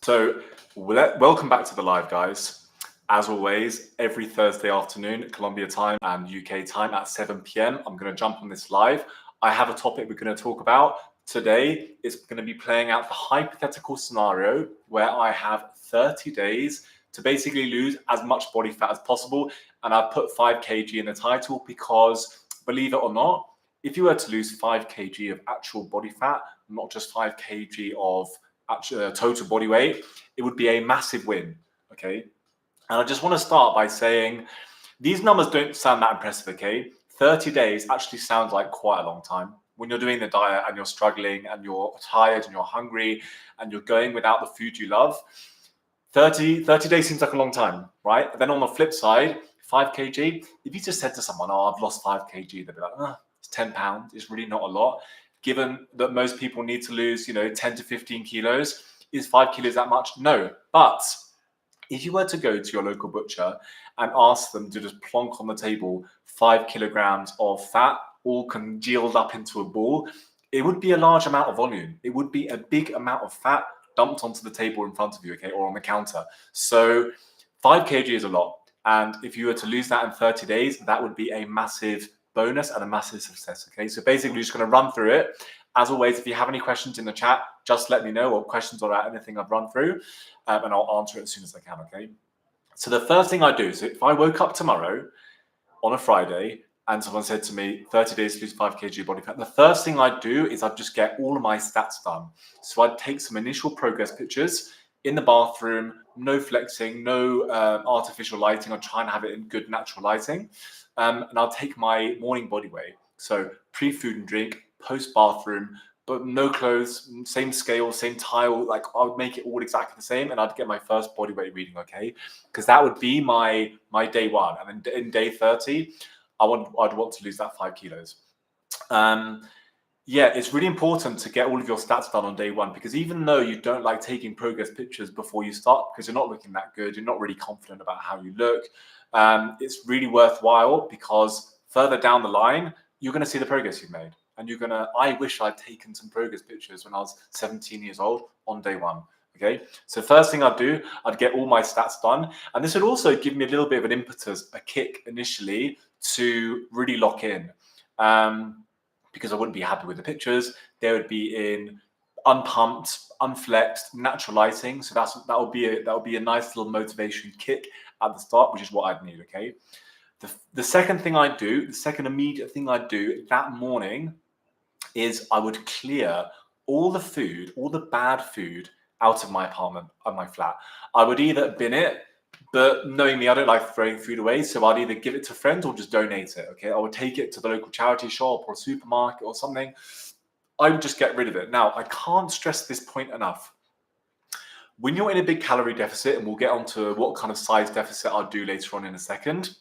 So, welcome back to the live, guys. As always, every Thursday afternoon, Colombia time and UK time at 7 p.m., I'm going to jump on this live. I have a topic we're going to talk about. Today, it's going to be playing out the hypothetical scenario where I have 30 days to basically lose as much body fat as possible. And I've put 5 kg in the title because, believe it or not, if you were to lose 5 kg of actual body fat, not just 5 kg of actual total body weight, it would be a massive win. Okay. And I just want to start by saying these numbers don't sound that impressive. Okay. 30 days actually sounds like quite a long time. When you're doing the diet and you're struggling and you're tired and you're hungry and you're going without the food you love, 30 days seems like a long time, right? Then on the flip side, 5 kg, if you just said to someone, oh, I've lost 5 kg, they'd be like, it's £10. It's really not a lot. Given that most people need to lose, 10 to 15 kilos, is 5 kilos that much? No. But if you were to go to your local butcher and ask them to just plonk on the table 5 kilograms of fat, all congealed up into a ball, it would be a large amount of volume. It would be a big amount of fat dumped onto the table in front of you, okay, or on the counter. So 5 kg is a lot. And if you were to lose that in 30 days, that would be a massive bonus and a massive success. Okay, so basically, we're just going to run through it. As always, if you have any questions in the chat, just let me know, or questions about anything I've run through, and I'll answer it as soon as I can. Okay, so the first thing I do, so if I woke up tomorrow on a Friday and someone said to me 30 days to lose 5 kg body fat, the first thing I'd do is I'd just get all of my stats done. So I'd take some initial progress pictures in the bathroom, no flexing, no artificial lighting. I'll try and have it in good natural lighting. And I'll take my morning body weight. So pre-food and drink, post-bathroom, but no clothes, same scale, same tile. Like I would make it all exactly the same, and I'd get my first body weight reading, okay? Because that would be my day one. And then in day 30, I'd want to lose that 5 kilos. Yeah, it's really important to get all of your stats done on day one, because even though you don't like taking progress pictures before you start, because you're not looking that good, you're not really confident about how you look, it's really worthwhile, because further down the line, you're going to see the progress you've made. And you're going to, I wish I'd taken some progress pictures when I was 17 years old on day one. Okay, so first thing I'd do, I'd get all my stats done. And this would also give me a little bit of an impetus, a kick initially to really lock in. Because I wouldn't be happy with the pictures. They would be in unpumped, unflexed, natural lighting. So that would be a nice little motivation kick at the start, which is what I'd need. Okay. The second thing I'd do, the second immediate thing I'd do that morning is I would clear all the food, all the bad food out of my apartment, of my flat. I would either bin it, but knowing me, I don't like throwing food away, so I'd either give it to friends or just donate it. Okay, I would take it to the local charity shop or supermarket or something. I would just get rid of it. Now, I can't stress this point enough. When you're in a big calorie deficit, and we'll get onto what kind of size deficit I'll do later on in a second,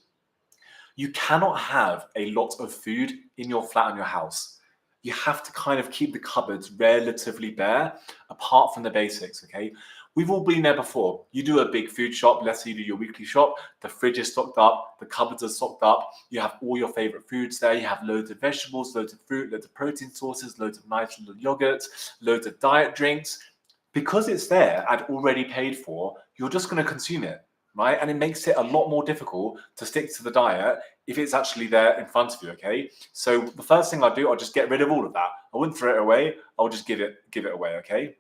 you cannot have a lot of food in your flat and your house. You have to kind of keep the cupboards relatively bare, apart from the basics, okay? We've all been there before. You do a big food shop, let's say you do your weekly shop, the fridge is stocked up, the cupboards are stocked up, you have all your favorite foods there, you have loads of vegetables, loads of fruit, loads of protein sources, loads of nice little yogurts, loads of diet drinks. Because it's there and already paid for, you're just going to consume it, right? And it makes it a lot more difficult to stick to the diet if it's actually there in front of you, okay? So the first thing I do, I'll just get rid of all of that. I wouldn't throw it away. I'll just give it away, okay?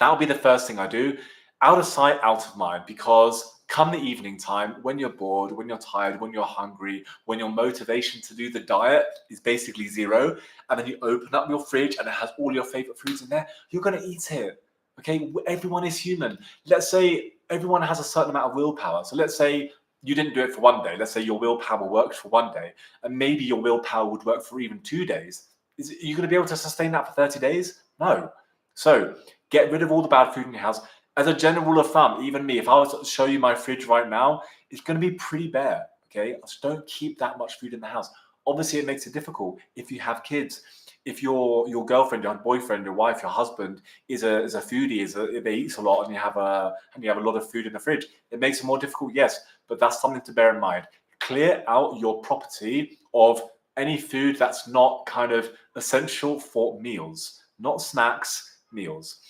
That'll be the first thing I do. Out of sight, out of mind, because come the evening time, when you're bored, when you're tired, when you're hungry, when your motivation to do the diet is basically zero, and then you open up your fridge and it has all your favorite foods in there, you're going to eat it, okay? Everyone is human. Let's say everyone has a certain amount of willpower. So let's say you didn't do it for one day. Let's say your willpower worked for one day, and maybe your willpower would work for even 2 days. Are you going to be able to sustain that for 30 days? No. So get rid of all the bad food in your house. As a general rule of thumb, even me, if I was to show you my fridge right now, it's going to be pretty bare, okay? So don't keep that much food in the house. Obviously, it makes it difficult if you have kids. If your girlfriend, your boyfriend, your wife, your husband is a foodie, if they eat a lot and you have a lot of food in the fridge, it makes it more difficult. Yes, but that's something to bear in mind. Clear out your property of any food that's not kind of essential for meals, not snacks, meals.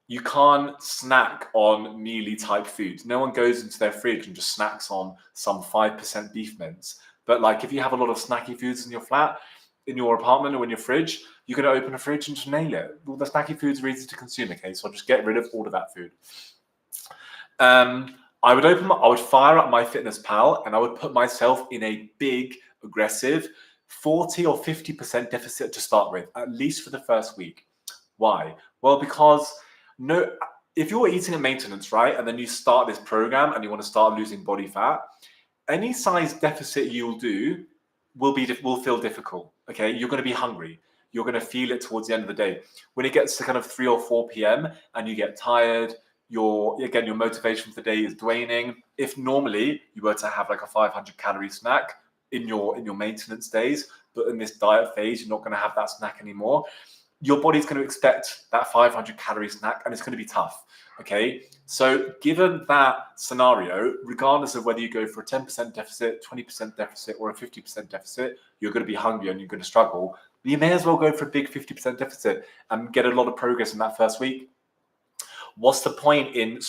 You can't snack on mealy type foods. No one goes into their fridge and just snacks on some 5% beef mince. But like if you have a lot of snacky foods in your flat, in your apartment or in your fridge, you're going to open a fridge and just nail it. Well, the snacky foods are easy to consume, okay? So I'll just get rid of all of that food. I would fire up MyFitnessPal and I would put myself in a big, aggressive 40 or 50% deficit to start with, at least for the first week. Why? Well, because if you're eating at maintenance, right, and then you start this program and you want to start losing body fat, any size deficit you'll do will feel difficult. Okay, you're going to be hungry. You're going to feel it towards the end of the day. When it gets to kind of 3 or 4 p.m. and you get tired, your motivation for the day is waning. If normally you were to have like a 500 calorie snack in your maintenance days, but in this diet phase, you're not going to have that snack anymore. Your body's going to expect that 500 calorie snack and it's going to be tough. Okay. So given that scenario, regardless of whether you go for a 10% deficit, 20% deficit, or a 50% deficit, you're going to be hungry and you're going to struggle. You may as well go for a big 50% deficit and get a lot of progress in that first week. What's the point in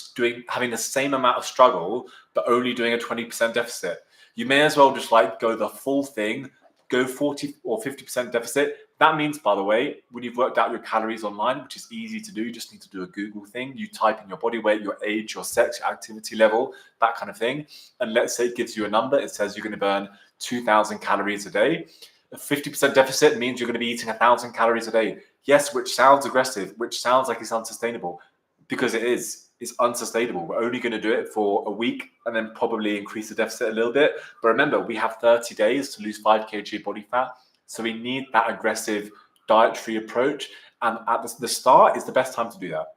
having the same amount of struggle, but only doing a 20% deficit? You may as well just like go the full thing, go 40 or 50% deficit. That means, by the way, when you've worked out your calories online, which is easy to do, you just need to do a Google thing. You type in your body weight, your age, your sex, your activity level, that kind of thing. And let's say it gives you a number. It says you're going to burn 2,000 calories a day. A 50% deficit means you're going to be eating 1,000 calories a day. Yes, which sounds aggressive, which sounds like it's unsustainable. Because it is. It's unsustainable. We're only going to do it for a week and then probably increase the deficit a little bit. But remember, we have 30 days to lose 5 kg body fat. So we need that aggressive dietary approach. And at the start is the best time to do that.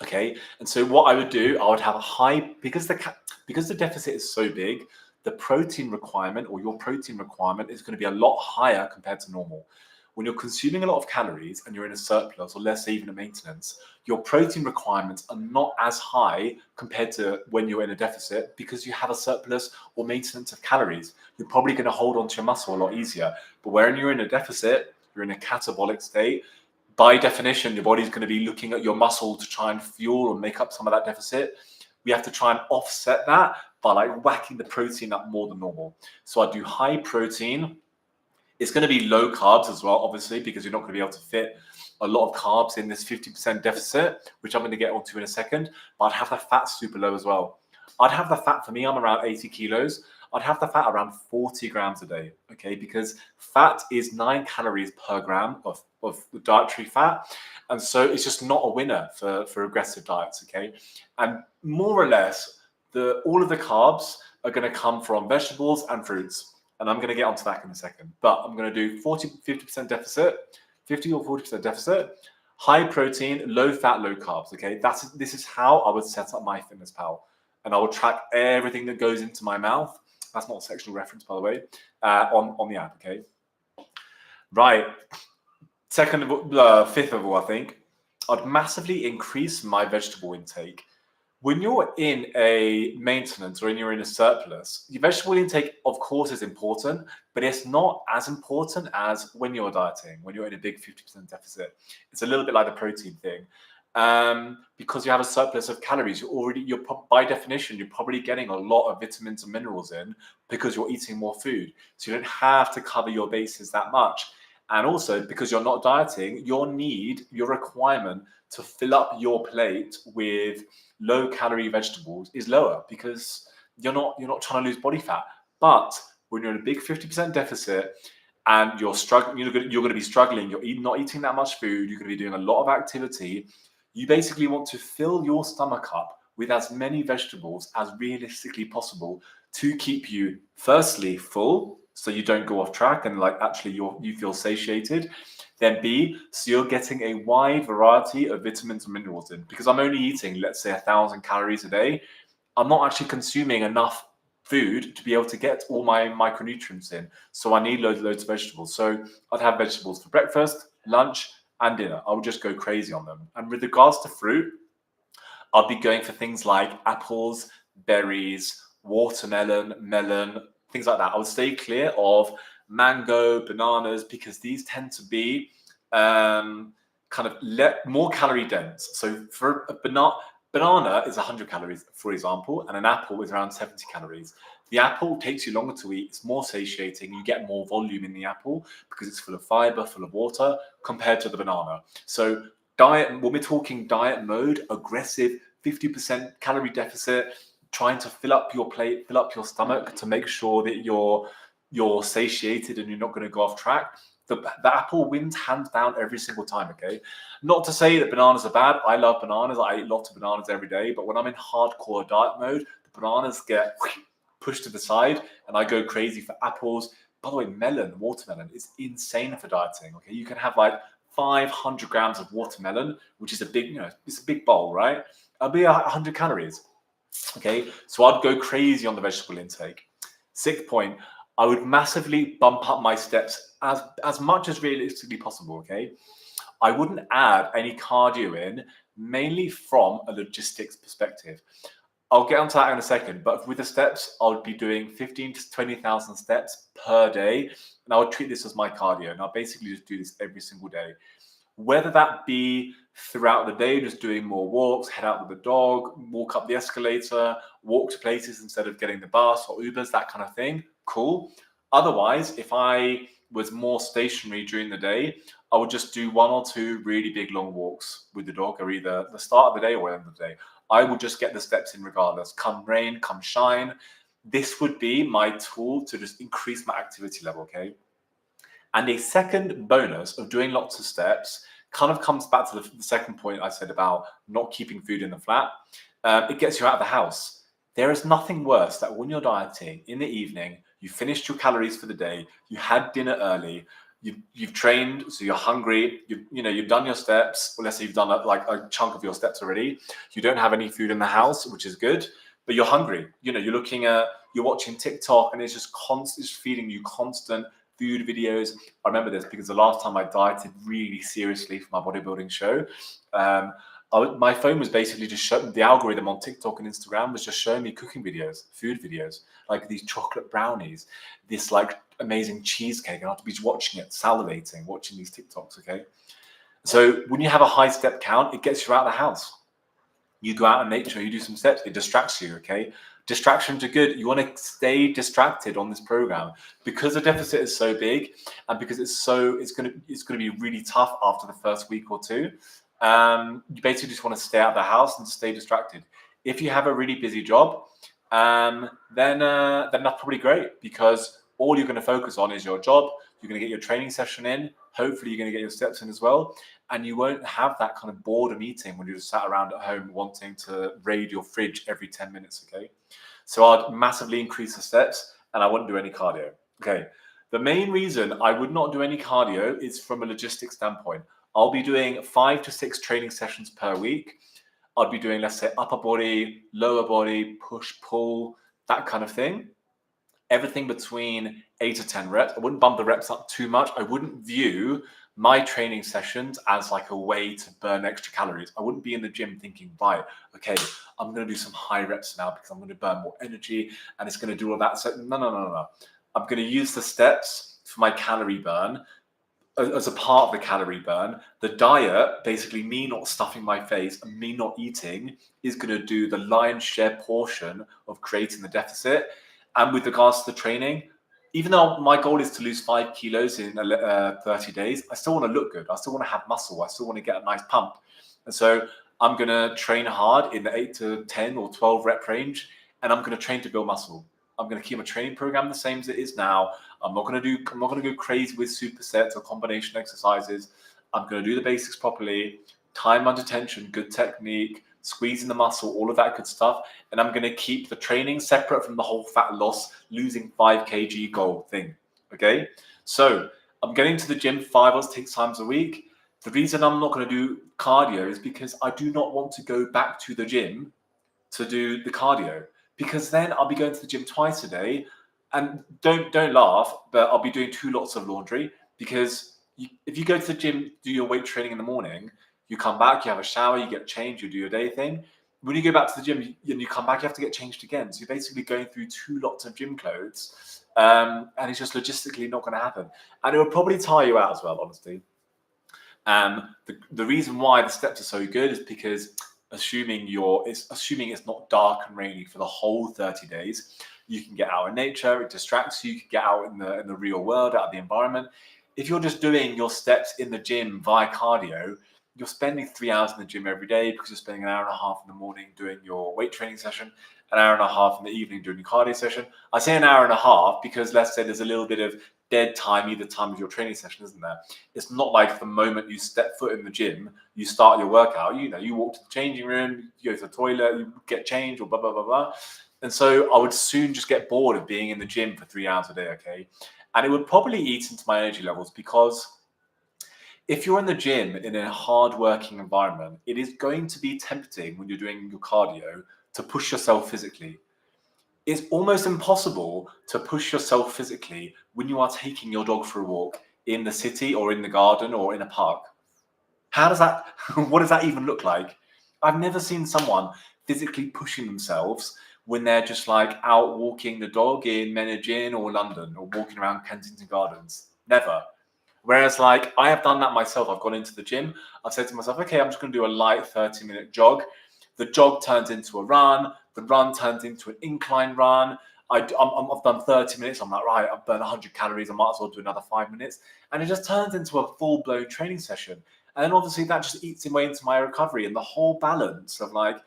Okay. And so what I would do, I would have a high, because the deficit is so big, the protein requirement or your protein requirement is going to be a lot higher compared to normal. When you're consuming a lot of calories and you're in a surplus, or let's say even a maintenance, your protein requirements are not as high compared to when you're in a deficit because you have a surplus or maintenance of calories. You're probably going to hold on to your muscle a lot easier. But when you're in a deficit, you're in a catabolic state. By definition, your body's going to be looking at your muscle to try and fuel or make up some of that deficit. We have to try and offset that by like whacking the protein up more than normal. So I do high protein. It's going to be low carbs as well, obviously, because you're not going to be able to fit a lot of carbs in this 50% deficit, which I'm going to get onto in a second. But I'd have the fat super low as well. I'd have the fat, for me, I'm around 80 kilos. I'd have the fat around 40 grams a day, okay? Because fat is 9 calories per gram of dietary fat. And so it's just not a winner for aggressive diets, okay? And more or less, all of the carbs are going to come from vegetables and fruits. And I'm going to get onto that in a second. But I'm going to do 50% deficit, 50 or 40% deficit, high protein, low fat, low carbs. Okay, this is how I would set up MyFitnessPal. And I will track everything that goes into my mouth. That's not a sexual reference, by the way, on the app. Okay, right. Fifth of all, I think I'd massively increase my vegetable intake. When you're in a maintenance or when you're in a surplus, your vegetable intake, of course, is important, but it's not as important as when you're dieting, when you're in a big 50% deficit. It's a little bit like the protein thing. Because you have a surplus of calories, by definition, you're probably getting a lot of vitamins and minerals in because you're eating more food. So you don't have to cover your bases that much. And also, because you're not dieting, your requirement to fill up your plate with low calorie vegetables is lower because you're not trying to lose body fat. But when you're in a big 50% deficit and you're struggling, you're going to be struggling, you're not eating that much food, you're going to be doing a lot of activity. You basically want to fill your stomach up with as many vegetables as realistically possible to keep you firstly full, so you don't go off track and like actually you feel satiated. Then B, so you're getting a wide variety of vitamins and minerals in. Because I'm only eating, let's say, 1,000 calories a day, I'm not actually consuming enough food to be able to get all my micronutrients in. So I need loads of vegetables. So I'd have vegetables for breakfast, lunch, and dinner. I would just go crazy on them. And with regards to fruit, I'd be going for things like apples, berries, watermelon, melon, things like that. I would stay clear of mango, bananas, because these tend to be kind kind of more calorie dense. So for a banana is 100 calories, for example, and an apple is around 70 calories. The apple takes you longer to eat. It's more satiating. You get more volume in the apple because it's full of fiber, full of water, compared to the banana. So diet, when we're talking diet mode, aggressive, 50% calorie deficit, trying to fill up your plate, fill up your stomach to make sure that you're satiated and you're not going to go off track. The apple wins hands down every single time, okay? Not to say that bananas are bad. I love bananas. I eat lots of bananas every day. But when I'm in hardcore diet mode, the bananas get pushed to the side and I go crazy for apples. By the way, watermelon is insane for dieting, okay? You can have like 500 grams of watermelon, which is a big, it's a big bowl, right? It'll be 100 calories, okay? So I'd go crazy on the vegetable intake. Sixth point, I would massively bump up my steps as much as realistically possible, okay? I wouldn't add any cardio in, mainly from a logistics perspective. I'll get onto that in a second, but with the steps, I would be doing 15 to 20,000 steps per day, and I would treat this as my cardio, and I'll basically just do this every single day. Whether that be throughout the day, just doing more walks, head out with the dog, walk up the escalator, walk to places instead of getting the bus or Ubers, that kind of thing, cool. Otherwise, if I was more stationary during the day, I would just do 1 or 2 really big long walks with the dog, or either the start of the day or end of the day. I would just get the steps in regardless, come rain, come shine. This would be my tool to just increase my activity level, okay? And a second bonus of doing lots of steps kind of comes back to the second point I said about not keeping food in the flat. It gets you out of the house. There is nothing worse that when you're dieting in the evening, you finished your calories for the day, you had dinner early, you've trained, so you're hungry, you've done your steps. Well, let's say you've done a chunk of your steps already. You don't have any food in the house, which is good, but you're hungry. You're watching TikTok, and it's just it's feeding you constant food videos. I remember this because the last time I dieted really seriously for my bodybuilding show, my phone was basically just showing the algorithm on TikTok and Instagram was just showing me cooking videos, food videos, like these chocolate brownies, this like amazing cheesecake, and I have to be watching it, salivating, watching these TikToks, okay? So when you have a high step count, it gets you out of the house. You go out in nature, you do some steps, it distracts you, okay? Distractions are good. You want to stay distracted on this program because the deficit is so big, and because it's going to be really tough after the first week or two. You basically just want to stay out of the house and stay distracted. If you have a really busy job, then that's probably great, because all you're going to focus on is your job. You're going to get your training session in. Hopefully, you're going to get your steps in as well. And you won't have that kind of boredom eating when you're just sat around at home wanting to raid your fridge every 10 minutes, okay? So I'd massively increase the steps, and I wouldn't do any cardio, okay? The main reason I would not do any cardio is from a logistics standpoint. I'll be doing 5 to 6 training sessions per week. I'd be doing, let's say, upper body, lower body, push, pull, that kind of thing. Everything between 8 to 10 reps. I wouldn't bump the reps up too much. I wouldn't view my training sessions as like a way to burn extra calories. I wouldn't be in the gym thinking, right, okay, I'm going to do some high reps now because I'm going to burn more energy and it's going to do all that. So no. I'm going to use the steps for my calorie burn as a part of the calorie burn. The diet, basically me not stuffing my face and me not eating, is going to do the lion's share portion of creating the deficit. And with regards to the training, even though my goal is to lose 5 kilos in 30 days, I still want to look good. I still want to have muscle. I still want to get a nice pump. And so I'm going to train hard in the 8 to 10 or 12 rep range, and I'm going to train to build muscle. I'm going to keep my training program the same as it is now. I'm not going to go crazy with supersets or combination exercises. I'm going to do the basics properly, time under tension, good technique, squeezing the muscle, all of that good stuff. And I'm going to keep the training separate from the whole fat loss, losing 5 kg goal thing. Okay. So I'm getting to the gym 5 or 6 times a week. The reason I'm not going to do cardio is because I do not want to go back to the gym to do the cardio, because then I'll be going to the gym twice a day. And don't laugh, but I'll be doing 2 lots of laundry, because if you go to the gym, do your weight training in the morning, you come back, you have a shower, you get changed, you do your day thing. When you go back to the gym and you come back, you have to get changed again. So you're basically going through 2 lots of gym clothes, and it's just logistically not going to happen. And it will probably tire you out as well, honestly. The reason why the steps are so good is because assuming it's not dark and rainy for the whole 30 days, you can get out in nature, it distracts you, you can get out in the real world, out of the environment. If you're just doing your steps in the gym via cardio, you're spending 3 hours in the gym every day because you're spending an hour and a half in the morning doing your weight training session, an hour and a half in the evening doing your cardio session. I say an hour and a half because let's say there's a little bit of dead time either time of your training session, isn't there? It's not like the moment you step foot in the gym, you start your workout. You walk to the changing room, you go to the toilet, you get changed, or blah blah blah blah. And so I would soon just get bored of being in the gym for 3 hours a day. Okay, and it would probably eat into my energy levels because if you're in the gym in a hard-working environment, it is going to be tempting when you're doing your cardio to push yourself physically. It's almost impossible to push yourself physically when you are taking your dog for a walk in the city or in the garden or in a park. How does that, what does that even look like? I've never seen someone physically pushing themselves when they're just like out walking the dog in Menage or London or walking around Kensington Gardens. Never. Whereas, like, I have done that myself. I've gone into the gym. I've said to myself, okay, I'm just going to do a light 30-minute jog. The jog turns into a run. The run turns into an incline run. I've done 30 minutes. I'm like, right, I've burned 100 calories. I might as well do another 5 minutes. And it just turns into a full-blown training session. And then obviously that just eats away into my recovery and the whole balance of like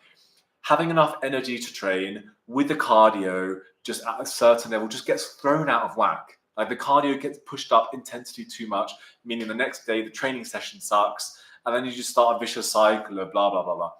having enough energy to train with the cardio just at a certain level just gets thrown out of whack. Like the cardio gets pushed up intensity too much, meaning the next day the training session sucks, and then you just start a vicious cycle of blah, blah, blah, blah.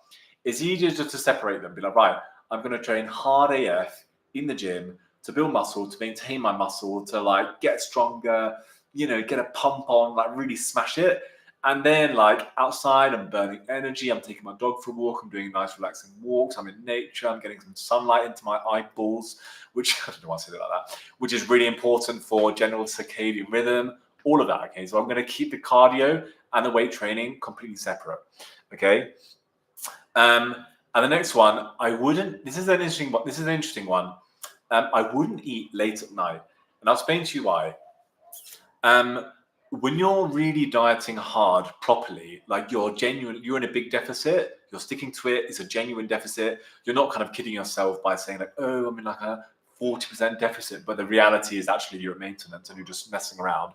It's easier just to separate them, be like, right, I'm going to train hard AF in the gym to build muscle, to maintain my muscle, to like get stronger, get a pump on, like really smash it. And then like outside, I'm burning energy. I'm taking my dog for a walk. I'm doing nice relaxing walks. I'm in nature. I'm getting some sunlight into my eyeballs, which I don't know why I said it like that, which is really important for general circadian rhythm, all of that. Okay. So I'm going to keep the cardio and the weight training completely separate. Okay. And the next one, this is an interesting one. I wouldn't eat late at night. And I'll explain to you why. When you're really dieting hard properly, like you're in a big deficit, you're sticking to it, it's a genuine deficit. You're not kind of kidding yourself by saying like, oh, I'm in like a 40% deficit, but the reality is actually you're at maintenance and you're just messing around.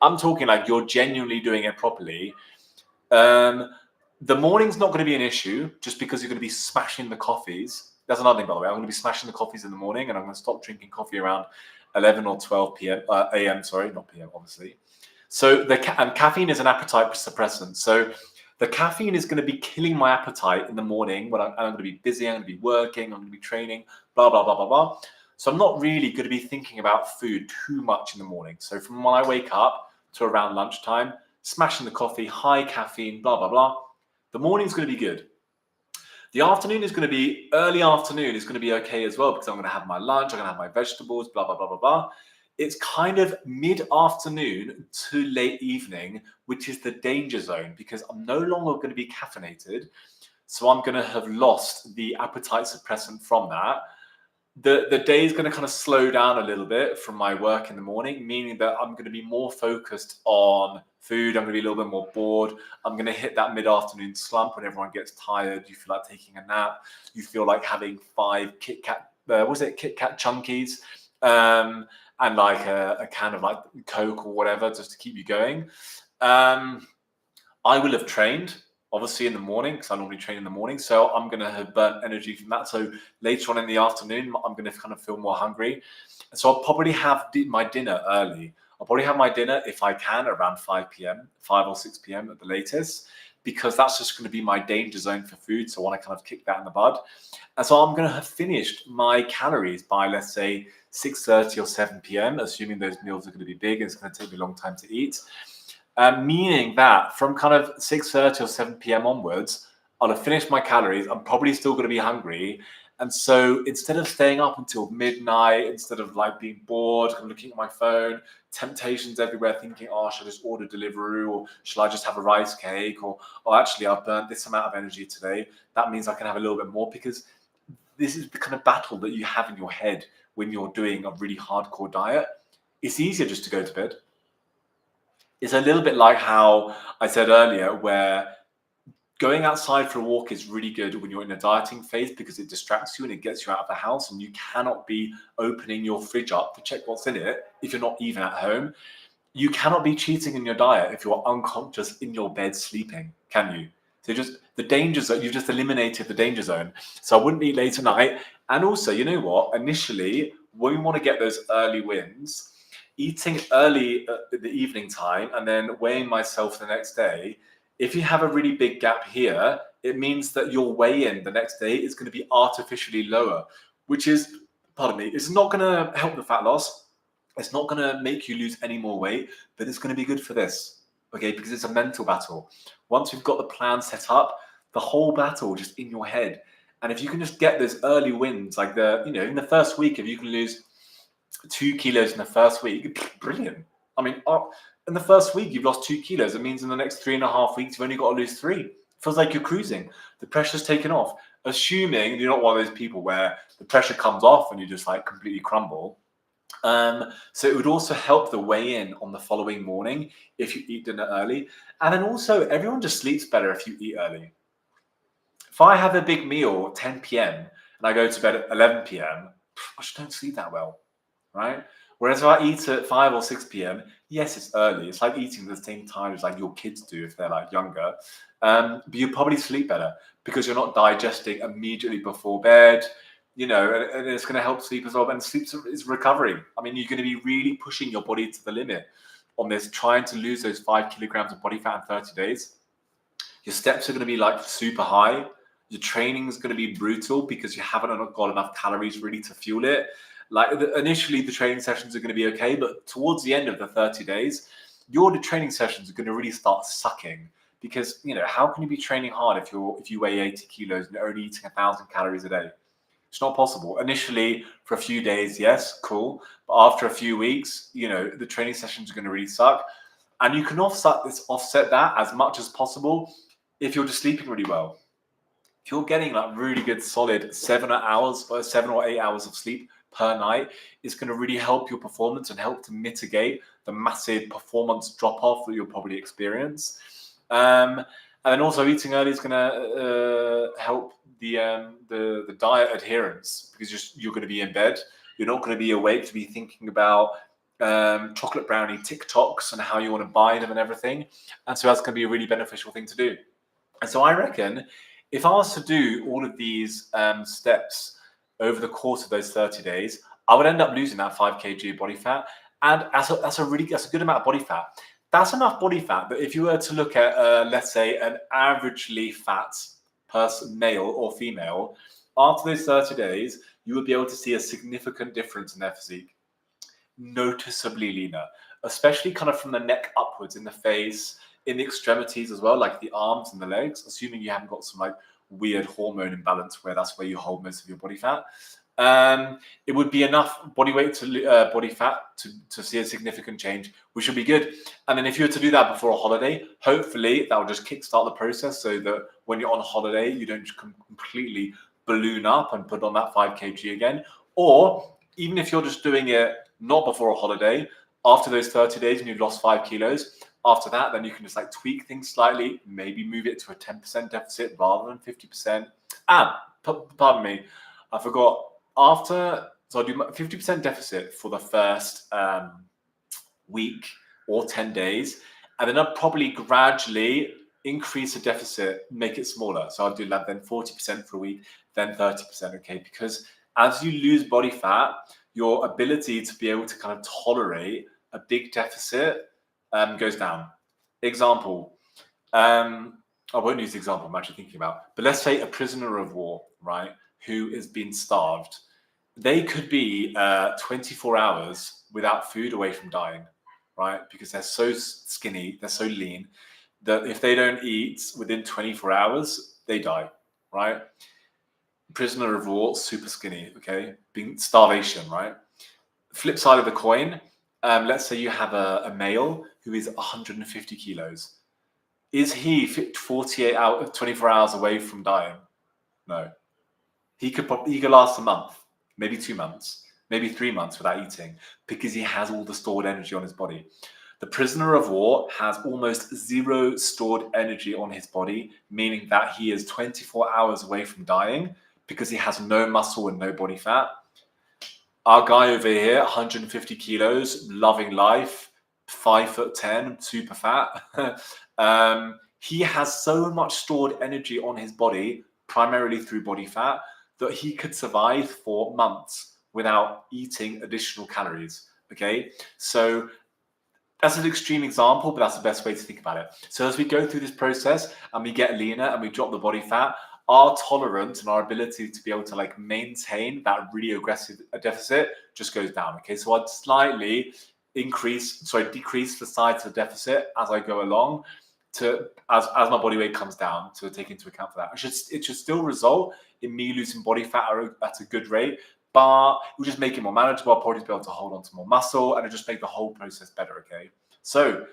I'm talking like you're genuinely doing it properly. The morning's not going to be an issue just because you're going to be smashing the coffees. That's another thing, by the way. I'm going to be smashing the coffees in the morning and I'm going to stop drinking coffee around 11 or 12 p.m. a.m. Sorry, not p.m. obviously. So and caffeine is an appetite suppressant. So the caffeine is going to be killing my appetite in the morning when I'm going to be busy, I'm going to be working, I'm going to be training, blah, blah, blah, blah, blah. So I'm not really going to be thinking about food too much in the morning. So from when I wake up to around lunchtime, smashing the coffee, high caffeine, blah, blah, blah. The morning's going to be good. The afternoon is going to be, early afternoon is going to be okay as well because I'm going to have my lunch, I'm going to have my vegetables, blah, blah, blah, blah, blah. It's kind of mid-afternoon to late evening, which is the danger zone because I'm no longer going to be caffeinated. So I'm going to have lost the appetite suppressant from that. The day is going to kind of slow down a little bit from my work in the morning, meaning that I'm going to be more focused on food. I'm going to be a little bit more bored. I'm going to hit that mid-afternoon slump when everyone gets tired. You feel like taking a nap. You feel like having 5 Kit Kat Chunkies and like a can of like Coke or whatever just to keep you going. I will have trained obviously in the morning because I normally train in the morning. So I'm going to have burnt energy from that. So later on in the afternoon, I'm going to kind of feel more hungry. And so I'll probably have my dinner early. I'll probably have my dinner, if I can, around 5 p.m., 5 or 6 p.m. at the latest, because that's just going to be my danger zone for food. So I want to kind of kick that in the bud. And so I'm going to have finished my calories by, let's say, 6:30 or 7 p.m., assuming those meals are going to be big and it's going to take me a long time to eat. Meaning that from kind of 6:30 or 7 p.m. onwards, I'll have finished my calories. I'm probably still going to be hungry. And so instead of staying up until midnight, instead of like being bored, I'm looking at my phone, temptations everywhere, thinking, oh, should I just order Deliveroo or should I just have a rice cake? Or, oh, actually, I've burnt this amount of energy today. That means I can have a little bit more because this is the kind of battle that you have in your head when you're doing a really hardcore diet. It's easier just to go to bed. It's a little bit like how I said earlier, where going outside for a walk is really good when you're in a dieting phase because it distracts you and it gets you out of the house, and you cannot be opening your fridge up to check what's in it if you're not even at home. You cannot be cheating in your diet if you're unconscious in your bed sleeping, can you? So just the danger zone, you've just eliminated the danger zone. So I wouldn't eat late at night. And also, you know what? Initially, when we want to get those early wins, eating early at the evening time and then weighing myself the next day, if you have a really big gap here, it means that your weigh-in the next day is going to be artificially lower, which is, pardon me, it's not going to help the fat loss. It's not going to make you lose any more weight, but it's going to be good for this, okay? Because it's a mental battle. Once you've got the plan set up, the whole battle just in your head. And if you can just get those early wins, like in the first week, if you can lose 2 kilos in the first week, brilliant. I mean, in the first week, you've lost 2 kilos. It means in the next 3.5 weeks, you've only got to lose 3. It feels like you're cruising. The pressure's taken off. Assuming you're not one of those people where the pressure comes off and you just like completely crumble. So it would also help the weigh-in on the following morning if you eat dinner early. And then also, everyone just sleeps better if you eat early. If I have a big meal at 10 p.m. and I go to bed at 11 p.m., I just don't sleep that well, right? Whereas if I eat at 5 or 6 p.m., yes, it's early. It's like eating at the same time as like your kids do if they're like younger. But you probably sleep better because you're not digesting immediately before bed. And it's going to help sleep as well. And sleep is recovery. I mean, you're going to be really pushing your body to the limit on this, trying to lose those 5 kilograms of body fat in 30 days. Your steps are going to be like super high. Your training is going to be brutal because you haven't got enough calories really to fuel it. Like initially, the training sessions are going to be okay, but towards the end of the 30 days, your training sessions are going to really start sucking. Because how can you be training hard if you weigh 80 kilos and only eating 1,000 calories a day? It's not possible. Initially, for a few days, yes, cool. But after a few weeks, the training sessions are going to really suck. And you can offset that as much as possible if you're just sleeping really well. If you're getting like really good, solid 7 or 8 hours of sleep per night, it's going to really help your performance and help to mitigate the massive performance drop-off that you'll probably experience. And then also eating early is going to help the diet adherence because you're going to be in bed. You're not going to be awake to be thinking about chocolate brownie TikToks and how you want to buy them and everything. And so that's going to be a really beneficial thing to do. And so I reckon if I was to do all of these steps over the course of those 30 days, I would end up losing that 5 kg of body fat. And that's a good amount of body fat. That's enough body fat that if you were to look at, let's say, an averagely fat person, male or female, after those 30 days, you would be able to see a significant difference in their physique. Noticeably leaner, especially kind of from the neck upwards, in the face, in the extremities as well, like the arms and the legs, assuming you haven't got some like weird hormone imbalance where that's where you hold most of your body fat. It would be enough body weight to body fat to see a significant change, which would be good. And then if you were to do that before a holiday, hopefully that will just kickstart the process so that when you're on holiday, you don't just completely balloon up and put on that 5 kg again. Or even if you're just doing it not before a holiday, after those 30 days and you've lost 5 kilos, after that, then you can just like tweak things slightly, maybe move it to a 10% deficit rather than 50%. Pardon me, I forgot. So I do 50% deficit for the first week or 10 days, and then I'll probably gradually increase the deficit, make it smaller. So I'll do that then 40% for a week, then 30%, okay? Because as you lose body fat, your ability to be able to kind of tolerate a big deficit goes down. Example, I won't use the example I'm actually thinking about, but let's say a prisoner of war, right, who is being starved. They could be 24 hours without food away from dying, right? Because they're so skinny, they're so lean, that if they don't eat within 24 hours, they die, right? Prisoner of war, super skinny, okay? Being starvation, right? Flip side of the coin, let's say you have a male who is 150 kilos. Is he 24 hours away from dying? No. He could last a month, maybe 2 months, maybe 3 months without eating because he has all the stored energy on his body. The prisoner of war has almost zero stored energy on his body, meaning that he is 24 hours away from dying because he has no muscle and no body fat. Our guy over here, 150 kilos, loving life, 5'10", super fat. He has so much stored energy on his body, primarily through body fat, that he could survive for months without eating additional calories. Okay, so that's an extreme example, but that's the best way to think about it. So as we go through this process and we get leaner and we drop the body fat, our tolerance and our ability to be able to like maintain that really aggressive deficit just goes down. Okay, so I'd slightly decrease the size of the deficit as I go along to as my body weight comes down to take into account for that. It should still result in me losing body fat at a good rate, but it will just make it more manageable. I'll probably be able to hold on to more muscle and it'll just make the whole process better. Okay, so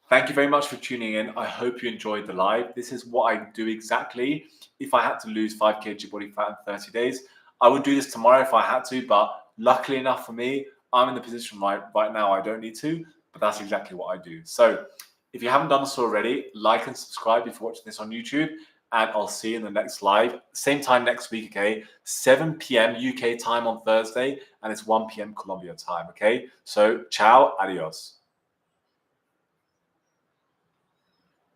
thank you very much for tuning in. I hope you enjoyed the live. This is what I do exactly. If I had to lose 5 kg body fat in 30 days, I would do this tomorrow if I had to, but luckily enough for me, I'm in the position right now I don't need to, but that's exactly what I do. So if you haven't done so already, like and subscribe if you're watching this on YouTube, and I'll see you in the next live. Same time next week, okay? 7 p.m. UK time on Thursday, and it's 1 p.m. Colombia time, okay? So, ciao, adios.